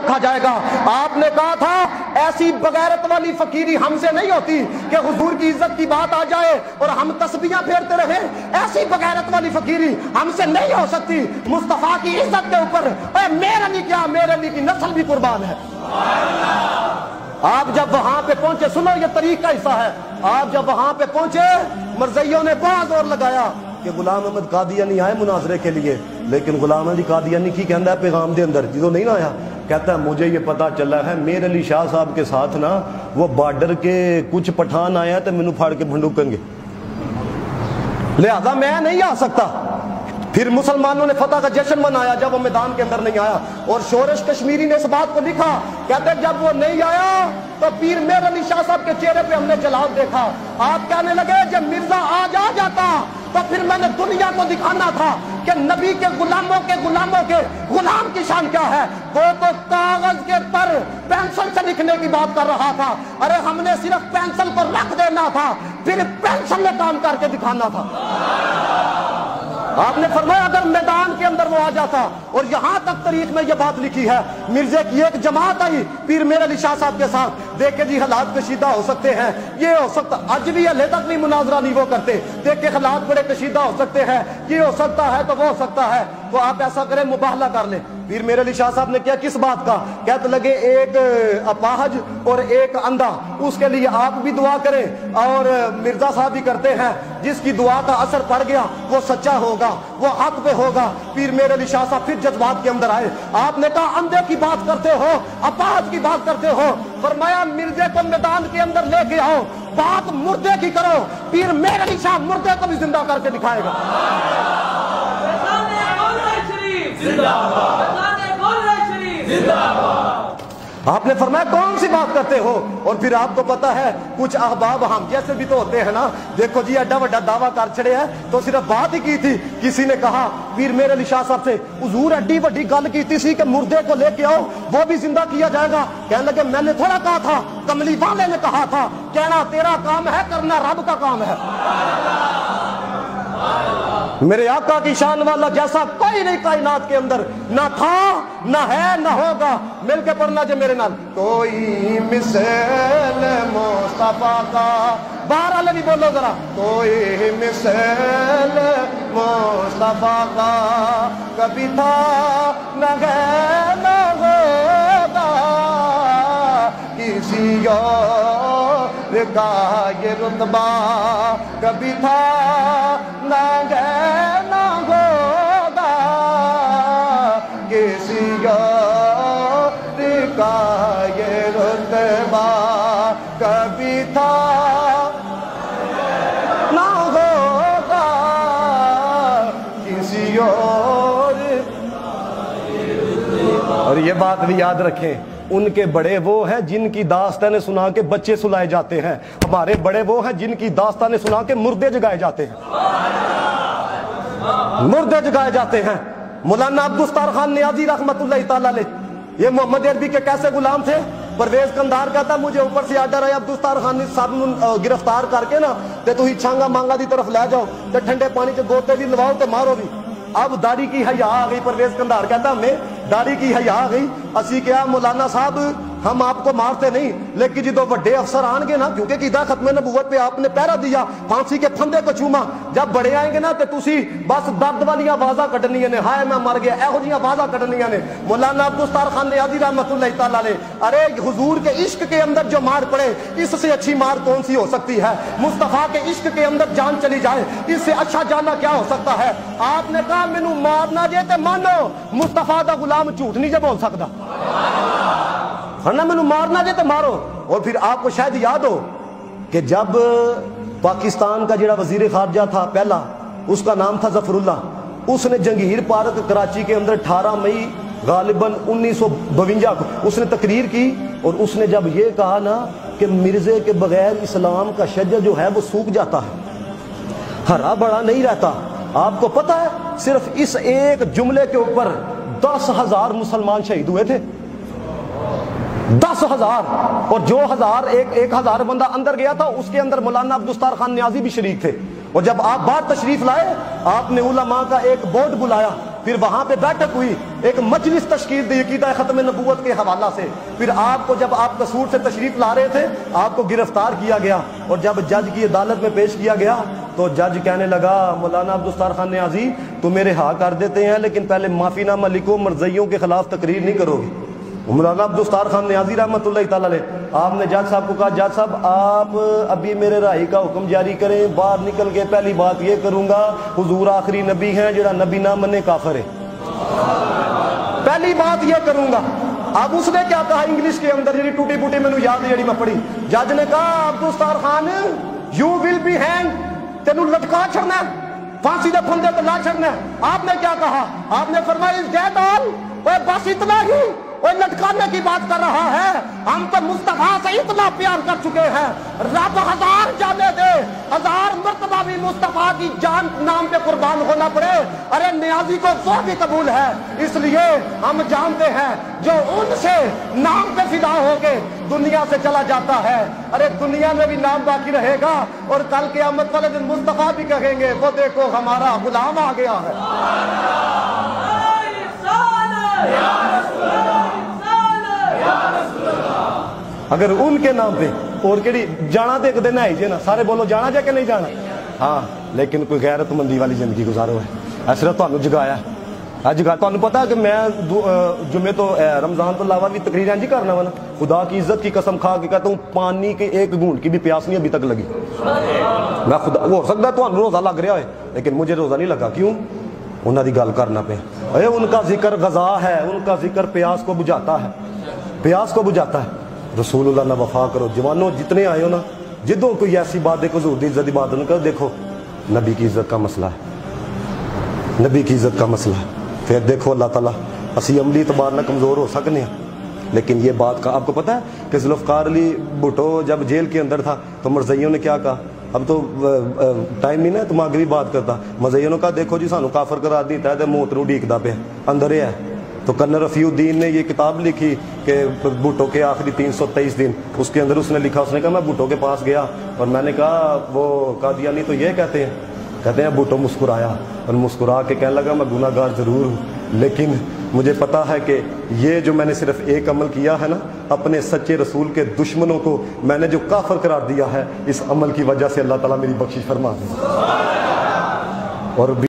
رکھا جائے گا۔ آپ نے کہا تھا ایسی بغیرت والی فقیری ہم سے نہیں ہوتی کہ حضور کی عزت کی بات آ جائے اور ہم تسبیحاں پھیرتے رہیں، ایسی بغیرت والی فقیری ہم سے نہیں ہو سکتی۔ مصطفیٰ کی عزت کے اوپر اے میرے علی کیا، میرے علی کی نسل بھی قربان ہے۔ آپ جب وہاں پہ پہنچے، سنو یہ طریق کا حصہ ہے، آپ جب وہاں پہ پہنچے مرزائیوں نے بہت زور لگایا کہ غلام احمد قادیانی آئے مناظرے کے لیے، لیکن غلام احمد قادیانی کی کہندا ہے پیغام دے اندر جدو نہیں آیا، کہتا ہے مجھے یہ پتا چلا ہے میر علی شاہ صاحب کے ساتھ نا وہ بارڈر کے کچھ پٹھان آیا تو مینوں پھاڑ کے بھنڈوکیں گے، لہذا میں نہیں آ سکتا۔ پھر مسلمانوں نے فتح کا جشن منایا جب وہ میدان کے اندر نہیں آیا، اور شورش کشمیری نے اس بات کو لکھا، کہتے جب وہ نہیں آیا تو پیر میر علی شاہ صاحب کے چہرے پہ ہم نے جلال دیکھا۔ آپ کہنے لگے جب مرزا آج آ جاتا تو پھر میں نے دنیا کو دکھانا تھا کہ نبی کے غلاموں کے غلام کی شان کیا ہے۔ وہ تو کاغذ کے پر پینسل سے لکھنے کی بات کر رہا تھا، ارے ہم نے صرف پینسل کو رکھ دینا تھا، پھر پینسل میں کام کر کے دکھانا تھا۔ آپ نے فرمایا اگر میدان کے اندر وہ آ جاتا، اور یہاں تک تاریخ میں یہ بات لکھی ہے، مرزے کی ایک جماعت آئی پیر میر علی شاہ صاحب کے ساتھ، دیکھے جی حالات کشیدہ ہو سکتے ہیں، یہ ہو سکتا، آج بھی ہلے تک بھی مناظرہ نہیں وہ کرتے، دیکھے حالات بڑے کشیدہ ہو سکتے ہیں، یہ ہو سکتا ہے تو وہ ہو سکتا ہے، تو آپ ایسا کریں مباہلہ کر لیں۔ پیر میر علی شاہ صاحب نے کیا کس بات کا، کہتے لگے ایک اپاہج اور ایک اندھا، اس کے لیے آپ بھی دعا کریں اور مرزا صاحب بھی کرتے ہیں، جس کی دعا کا اثر پڑ گیا وہ سچا ہوگا، وہ حق پہ ہوگا۔ پیر میر علی شاہ صاحب پھر جذبات کے اندر آئے، آپ نے کہا اندھے کی بات کرتے ہو، اپاہج کی بات کرتے ہو، فرمایا مرزے کو میدان کے اندر لے کے آؤ، بات مردے کی کرو، پیر میر علی شاہ مردے کو بھی زندہ کر کے دکھائے گا۔ آپ نے فرمایا کون سی بات کرتے ہو، اور پھر آپ کو پتا ہے کچھ احباب ہم جیسے بھی تو ہوتے ہیں نا، دیکھو جی ایڈا وڈا دعویٰ کر چھڑے ہے تو صرف بات ہی کی تھی، کسی نے کہا پیر میر علی شاہ صاحب سے حضور ایڈی وڈی گل کی تھی کہ مردے کو لے کے آؤ وہ بھی زندہ کیا جائے گا، کہنے لگے میں نے تھوڑا کہا تھا، کملی والے نے کہا تھا، کہنا تیرا کام ہے کرنا رب کا کام ہے۔ میرے آقا کی شان والا جیسا کوئی نہیں کائنات کے اندر، نہ تھا نہ ہے نہ ہوگا، مل کے پڑھنا جے میرے نال، کوئی مثل مصطفیٰ کا، باہر والے بھی بولو ذرا، کوئی مثل مصطفیٰ کا کبھی تھا نہ ہے نہ ہوگا، کسی اور کا یہ رتبہ کبھی تھا نہ ہے نہ ہوگا، کسی اور کا یہ رتبہ کبھی تھا نہ ہوگا، کسی اور یہ بات بھی یاد رکھیں، ان کے بڑے وہ ہیں جن کی داستانیں سنا کے بچے سلائے جاتے ہیں، ہمارے بڑے وہ ہیں جن کی داستانیں سنا کے مردے جگائے جاتے ہیں، مردے جگائے جاتے ہیں۔ مولانا عبدالستار خان نیازی رحمت اللہ تعالیٰ علیہ، یہ محمد عربی کے کیسے غلام تھے؟ پرویز کندھار کہتا مجھے اوپر سے آرڈر آیا عبدالستار خان صاحب نو گرفتار کر کے نا تے تسی چھانگا مانگا دی طرف لے جاؤ تے ٹھنڈے پانی چ گوتے بھی لواؤ تے مارو بھی۔ اب داڑھی کی حیا آ گئی، پرویز کندھار کہتا ہمیں داڑھی کی حیا آ گئی، اسی کیا مولانا صاحب ہم آپ کو مارتے نہیں، لیکن جدو وڈے افسر آن گے نا، کیونکہ قیدا ختم نبوت پہ آپ نے پہرا دیا، پھانسی کے پھندے کو چوما، جب بڑے آئیں گے نا تے تسی بس درد والی آوازاں کڈنیاں نے، ہائے میں مر گیا، ایہو جی آوازاں کڈنیاں نے۔ مولانا عبدالستار خان نیازی رحمت اللہ تعالیٰ علیہ، ارے حضور کے عشق کے اندر جو مار پڑے اس سے اچھی مار کون سی ہو سکتی ہے؟ مصطفیٰ کے عشق کے اندر جان چلی جائے اس سے اچھا جانا کیا ہو سکتا ہے؟ آپ نے کہا مینوں مارنا جے تے مانو مصطفیٰ دا غلام جھوٹ نہیں جے بول سکتا، مینوں مارنا جے تے مارو۔ اور پھر آپ کو شاید یاد ہو کہ جب پاکستان کا جڑا وزیر خارجہ تھا پہلا، اس کا نام تھا ظفر اللہ، اس نے جنگیر پارک کراچی کے اندر 18 مئی غالباً 1952 کو اس نے تقریر کی، اور اس نے جب یہ کہا نا کہ مرزے کے بغیر اسلام کا شجر جو ہے وہ سوکھ جاتا ہے، ہرا بڑا نہیں رہتا۔ آپ کو پتہ ہے صرف اس ایک جملے کے اوپر 10,000 مسلمان شہید ہوئے تھے، 10,000، اور جو 1,000 بندہ اندر گیا تھا اس کے اندر مولانا عبدالستار خان نیازی بھی شریک تھے۔ اور جب آپ بعد تشریف لائے، آپ نے علماء کا ایک بورڈ بلایا، پھر وہاں پہ بیٹھک ہوئی، ایک مجلس تشکیل دی عقیدہ ختم نبوت کے حوالہ سے. پھر آپ کو جب آپ قصور سے تشریف لا رہے تھے آپ کو گرفتار کیا گیا، اور جب جج کی عدالت میں پیش کیا گیا تو جج کہنے لگا مولانا عبدالستار خان نیازی تو میرے ہاں کر دیتے ہیں لیکن پہلے معافی نامہ لکھو، مرزائیوں کے خلاف تقریر نہیں کرو گی. مولانا عبدالستار خان نیازی رحمۃ اللہ تعالی علیہ، آپ نے جج صاحب کو کہا جج صاحب آپ ابھی میرے رہائی کا حکم جاری کریں، باہر نکل کے پہلی بات یہ کروں گا حضور آخری نبی ہیں، جڑا نبی نہ منے کافر ہے، پہلی بات یہ کروں گا. اب اس نے کیا کہا انگلش کے اندر، جی ٹوٹی پوٹی میں یاد ہے جڑی میں پڑھی، جج نے کہا Abdul Sattar Khan you will be hang, تینوں لٹکا چھڑنا ہے، پھانسی دے پھندے تے لا چھڑنا ہے. آپ نے کیا کہا؟ آپ نے فرمایا از دیٹ آل، بس اتنا ہی، وہ لٹکانے کی بات کر رہا ہے، ہم تو مصطفیٰ سے اتنا پیار کر چکے ہیں، رب ہزار جانے دے، ہزار مرتبہ بھی مصطفیٰ کی جان نام پہ قربان ہونا پڑے، ارے نیازی کو وہ بھی قبول ہے. اس لیے ہم جانتے ہیں جو ان سے نام پہ فدا ہو کے دنیا سے چلا جاتا ہے، ارے دنیا میں بھی نام باقی رہے گا، اور کل قیامت والے دن مصطفیٰ بھی کہیں گے وہ دیکھو ہمارا غلام آ گیا ہے. اگر ان کے نام پہ اور کیڑی جانا تو ایک دن ہے جی نا، سارے بولو جانا جا کہ نہیں جانا، ہاں لیکن کوئی غیرت مندی والی زندگی گزارو ہے. صرف تمہیں جگایا جگا، تمہیں پتا کہ میں جمعے تو رمضان تو علاوہ بھی تقریر انج کرنا وا نا، خدا کی عزت کی قسم کھا کے کہتا ہوں پانی کے ایک گھونٹ کی بھی پیاس نہیں ابھی تک لگی. میں خدا ہو سکتا ہے تمہیں روزہ لگ رہا ہے لیکن مجھے روزہ نہیں لگا. کیوں؟ انہوں دی گل کرنا پہ، ان کا ذکر غذا ہے، ان کا ذکر پیاس کو بجھاتا ہے، پیاس کو بجھاتا ہے. رسول اللہ نہ وفا کرو. جوانوں جتنے آئے ہو نا، جدوں کوئی ایسی بات دیکھو حضور دی عزت دی بات نہ کرو، دیکھو نبی کی عزت کا مسئلہ ہے، نبی کی عزت کا مسئلہ ہے. پھر دیکھو اللہ تعالیٰ اسی عملی اعتبار نہ کمزور ہو سکنے ہیں، لیکن یہ بات کا آپ کو پتہ ہے کہ ذوالفقار علی بھٹو جب جیل کے اندر تھا تو مرزائیوں نے کیا کہا؟ اب تو ٹائم نہیں نا تو آگے بھی بات کرتا. مرزائیوں نے کہا دیکھو جی سانو کافر قرار دیتا ہے تے موت نو ڈیکدا پہ اندر ہے. تو کرنل رفیع الدین نے یہ کتاب لکھی کہ بھٹو کے آخری 323 دن، اس کے اندر اس نے لکھا، اس نے کہا میں بھٹو کے پاس گیا اور میں نے کہا وہ قادیانی تو یہ کہتے ہیں بھٹو مسکرایا اور مسکرا کے کہنے لگا میں گناہ گار ضرور ہوں لیکن مجھے پتا ہے کہ یہ جو میں نے صرف ایک عمل کیا ہے نا، اپنے سچے رسول کے دشمنوں کو میں نے جو کافر قرار دیا ہے، اس عمل کی وجہ سے اللہ تعالیٰ میری بخشش فرما دے. اور